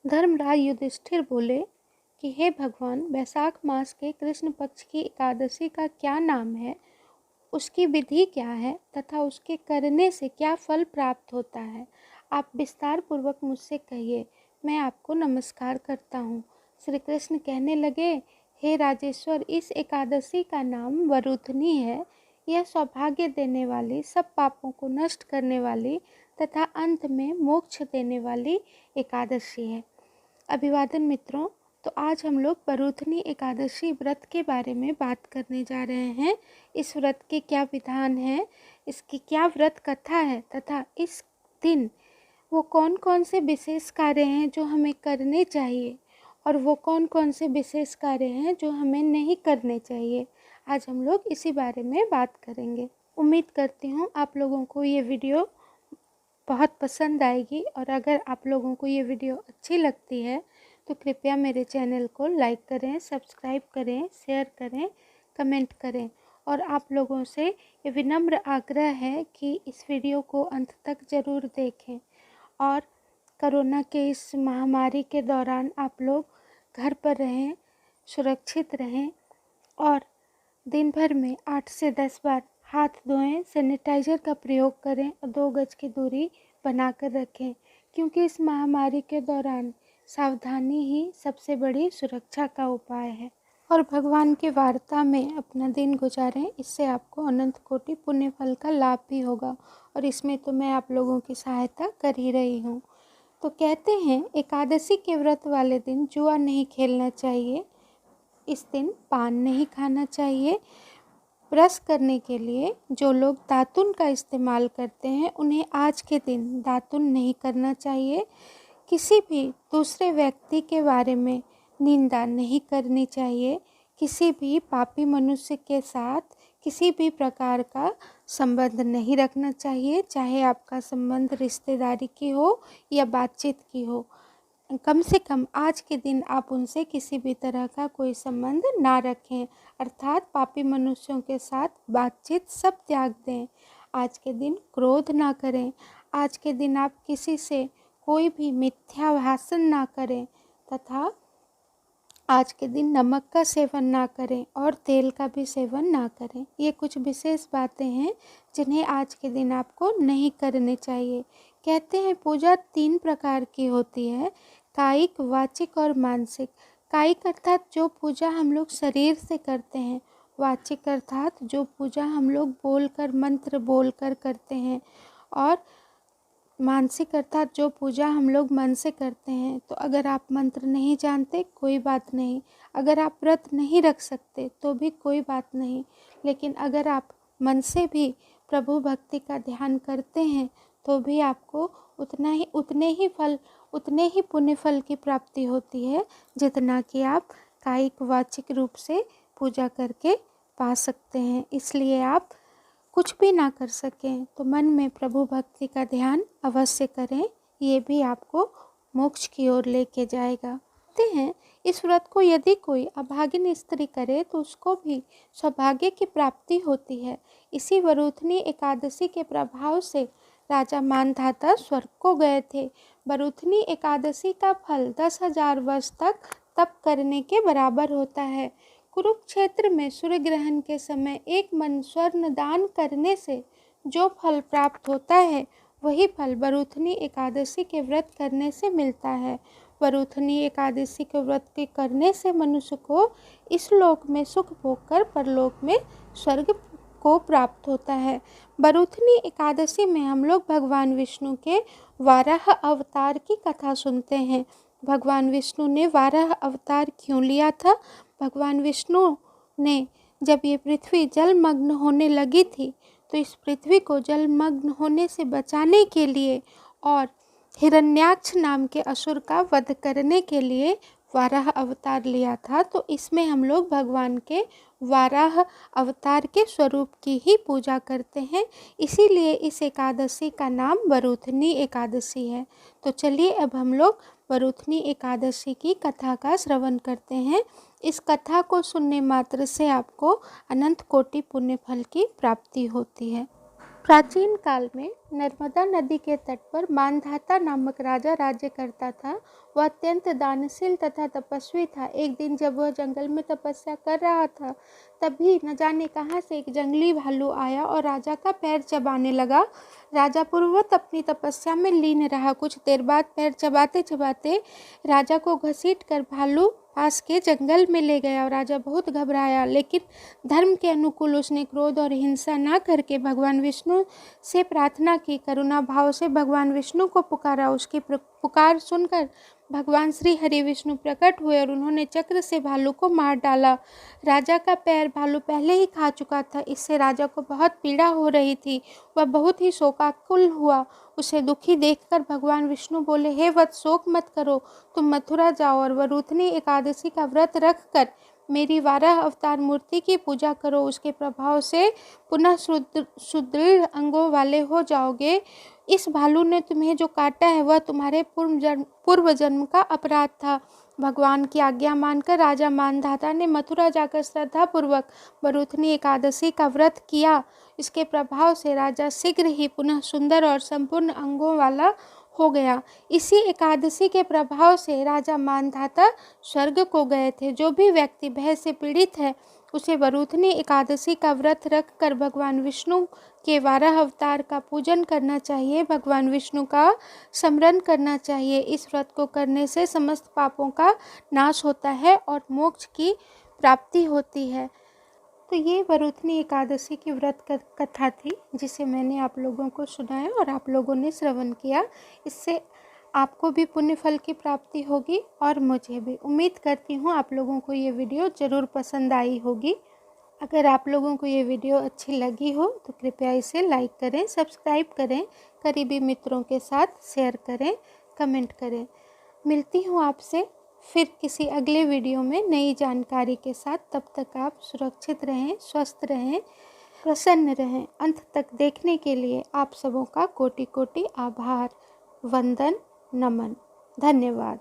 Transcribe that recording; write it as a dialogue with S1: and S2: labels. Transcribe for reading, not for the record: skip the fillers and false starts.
S1: धर्मराज युधिष्ठिर बोले कि हे भगवान, वैशाख मास के कृष्ण पक्ष की एकादशी का क्या नाम है, उसकी विधि क्या है तथा उसके करने से क्या फल प्राप्त होता है? आप विस्तार पूर्वक मुझसे कहिए, मैं आपको नमस्कार करता हूँ। श्री कृष्ण कहने लगे, हे राजेश्वर, इस एकादशी का नाम वरुथनी है। यह सौभाग्य देने वाली, सब पापों को नष्ट करने वाली तथा अंत में मोक्ष देने वाली एकादशी है। अभिवादन मित्रों, तो आज हम लोग वरुथनी एकादशी व्रत के बारे में बात करने जा रहे हैं। इस व्रत के क्या विधान है, इसकी क्या व्रत कथा है तथा इस दिन वो कौन कौन से विशेष कार्य हैं जो हमें करने चाहिए और वो कौन कौन से विशेष कार्य हैं जो हमें नहीं करने चाहिए। आज हम लोग इसी बारे में बात करेंगे। उम्मीद करती हूँ आप लोगों को ये वीडियो बहुत पसंद आएगी, और अगर आप लोगों को ये वीडियो अच्छी लगती है तो कृपया मेरे चैनल को लाइक करें, सब्सक्राइब करें, शेयर करें, कमेंट करें। और आप लोगों से ये विनम्र आग्रह है कि इस वीडियो को अंत तक ज़रूर देखें। और कोरोना के इस महामारी के दौरान आप लोग घर पर रहें, सुरक्षित रहें और दिन भर में 8 से 10 बार हाथ धोएं, सैनिटाइज़र का प्रयोग करें और 2 गज की दूरी बनाकर रखें, क्योंकि इस महामारी के दौरान सावधानी ही सबसे बड़ी सुरक्षा का उपाय है। और भगवान की वार्ता में अपना दिन गुजारें, इससे आपको अनंत कोटि पुण्य फल का लाभ भी होगा। और इसमें तो मैं आप लोगों की सहायता कर ही रही हूँ। तो कहते हैं एकादशी के व्रत वाले दिन जुआ नहीं खेलना चाहिए, इस दिन पान नहीं खाना चाहिए। ब्रश करने के लिए जो लोग दातुन का इस्तेमाल करते हैं उन्हें आज के दिन दातुन नहीं करना चाहिए। किसी भी दूसरे व्यक्ति के बारे में निंदा नहीं करनी चाहिए। किसी भी पापी मनुष्य के साथ किसी भी प्रकार का संबंध नहीं रखना चाहिए, चाहे आपका संबंध रिश्तेदारी की हो या बातचीत की हो। कम से कम आज के दिन आप उनसे किसी भी तरह का कोई संबंध ना रखें, अर्थात पापी मनुष्यों के साथ बातचीत सब त्याग दें। आज के दिन क्रोध ना करें। आज के दिन आप किसी से कोई भी मिथ्या भाषण ना करें तथा आज के दिन नमक का सेवन ना करें और तेल का भी सेवन ना करें। ये कुछ विशेष बातें हैं जिन्हें आज के दिन आपको नहीं करने चाहिए। कहते हैं पूजा 3 प्रकार की होती है, कायिक, वाचिक और मानसिक। कायिक अर्थात जो पूजा हम लोग शरीर से करते हैं, वाचिक अर्थात जो पूजा हम लोग बोलकर, मंत्र बोलकर करते हैं, और मानसिक अर्थात जो पूजा हम लोग मन से करते हैं। तो अगर आप मंत्र नहीं जानते कोई बात नहीं, अगर आप व्रत नहीं रख सकते तो भी कोई बात नहीं, लेकिन अगर आप मन से भी प्रभु भक्ति का ध्यान करते हैं तो भी आपको उतने ही पुण्य फल की प्राप्ति होती है जितना कि आप कायिक वाचिक रूप से पूजा करके पा सकते हैं। इसलिए आप कुछ भी ना कर सकें तो मन में प्रभु भक्ति का ध्यान अवश्य करें, ये भी आपको मोक्ष की ओर लेके जाएगा। कहते हैं इस व्रत को यदि कोई अभागिन स्त्री करे तो उसको भी सौभाग्य की प्राप्ति होती है। इसी वरुथनी एकादशी के प्रभाव से राजा मानधाता स्वर्ग को गए थे। वरुथनी एकादशी का फल 10,000 वर्ष तक तप करने के बराबर होता है। कुरुक्षेत्र में सूर्य ग्रहण के समय 1 मन स्वर्ण दान करने से जो फल प्राप्त होता है वही फल वरुथनी एकादशी के व्रत करने से मिलता है। वरुथनी एकादशी के व्रत के करने से मनुष्य को इस लोक में सुख भोग कर परलोक में स्वर्ग को प्राप्त होता है। वरुथनी एकादशी में हम लोग भगवान विष्णु के वाराह अवतार की कथा सुनते हैं। भगवान विष्णु ने वाराह अवतार क्यों लिया था? भगवान विष्णु ने जब ये पृथ्वी जलमग्न होने लगी थी तो इस पृथ्वी को जलमग्न होने से बचाने के लिए और हिरण्याक्ष नाम के असुर का वध करने के लिए वाराह अवतार लिया था। तो इसमें हम लोग भगवान के वाराह अवतार के स्वरूप की ही पूजा करते हैं, इसीलिए इस एकादशी का नाम वरुथनी एकादशी है। तो चलिए अब हम लोग वरुथनी एकादशी की कथा का श्रवण करते हैं। इस कथा को सुनने मात्र से आपको अनंत कोटि पुण्य फल की प्राप्ति होती है। प्राचीन काल में नर्मदा नदी के तट पर मानधाता नामक राजा राज्य करता था। वह अत्यंत दानशील तथा तपस्वी था। एक दिन जब वह जंगल में तपस्या कर रहा था, तभी न जाने कहां से एक जंगली भालू आया और राजा का पैर चबाने लगा। राजा पूर्ववत अपनी तपस्या में लीन रहा। कुछ देर बाद पैर चबाते चबाते राजा को घसीट कर भालू पास के जंगल में ले गया और राजा बहुत घबराया, लेकिन धर्म के अनुकूल उसने क्रोध और हिंसा ना करके भगवान विष्णु से प्रार्थना की। करुणा भाव से भगवान विष्णु को पुकारा। उसकी पुकार सुनकर भगवान श्री हरि विष्णु प्रकट हुए और उन्होंने चक्र से भालू को मार डाला। राजा का पैर भालू पहले ही खा चुका था। इससे राजा को बहुत पीड़ा हो रही थी। वह बहुत ही शोकाकुल हुआ। उसे दुखी देखकर भगवान विष्णु बोले, हे वत्स, शोक मत करो, तुम मथुरा जाओ और वरुथनी एकादशी का व्रत रख कर मेरी 12 अवतार मूर्ति की पूजा करो। उसके प्रभाव से पुनः सुदृढ़ अंगों वाले हो जाओगे। इस भालू ने तुम्हें जो काटा है वह तुम्हारे पूर्व जन्म का अपराध था। भगवान की आज्ञा मानकर राजा मानधाता ने मथुरा जाकर श्रद्धापूर्वक वरुथनी एकादशी का व्रत किया। इसके प्रभाव से राजा शीघ्र ही पुनः सुंदर और संपूर्ण अंगों वाला हो गया। इसी एकादशी के प्रभाव से राजा मानधाता स्वर्ग को गए थे। जो भी व्यक्ति भय से पीड़ित है, उसे वरुथनी एकादशी का व्रत रख कर भगवान विष्णु के 12 अवतार का पूजन करना चाहिए, भगवान विष्णु का स्मरण करना चाहिए। इस व्रत को करने से समस्त पापों का नाश होता है और मोक्ष की प्राप्ति होती है। तो ये वरुथनी एकादशी की व्रत कथा थी, जिसे मैंने आप लोगों को सुनाया और आप लोगों ने श्रवण किया। इससे आपको भी पुण्य फल की प्राप्ति होगी और मुझे भी। उम्मीद करती हूँ आप लोगों को ये वीडियो ज़रूर पसंद आई होगी। अगर आप लोगों को ये वीडियो अच्छी लगी हो तो कृपया इसे लाइक करें, सब्सक्राइब करें, करीबी मित्रों के साथ शेयर करें, कमेंट करें। मिलती हूँ आपसे फिर किसी अगले वीडियो में नई जानकारी के साथ। तब तक आप सुरक्षित रहें, स्वस्थ रहें, प्रसन्न रहें। अंत तक देखने के लिए आप सबों का कोटि कोटि आभार, वंदन, नमन, धन्यवाद।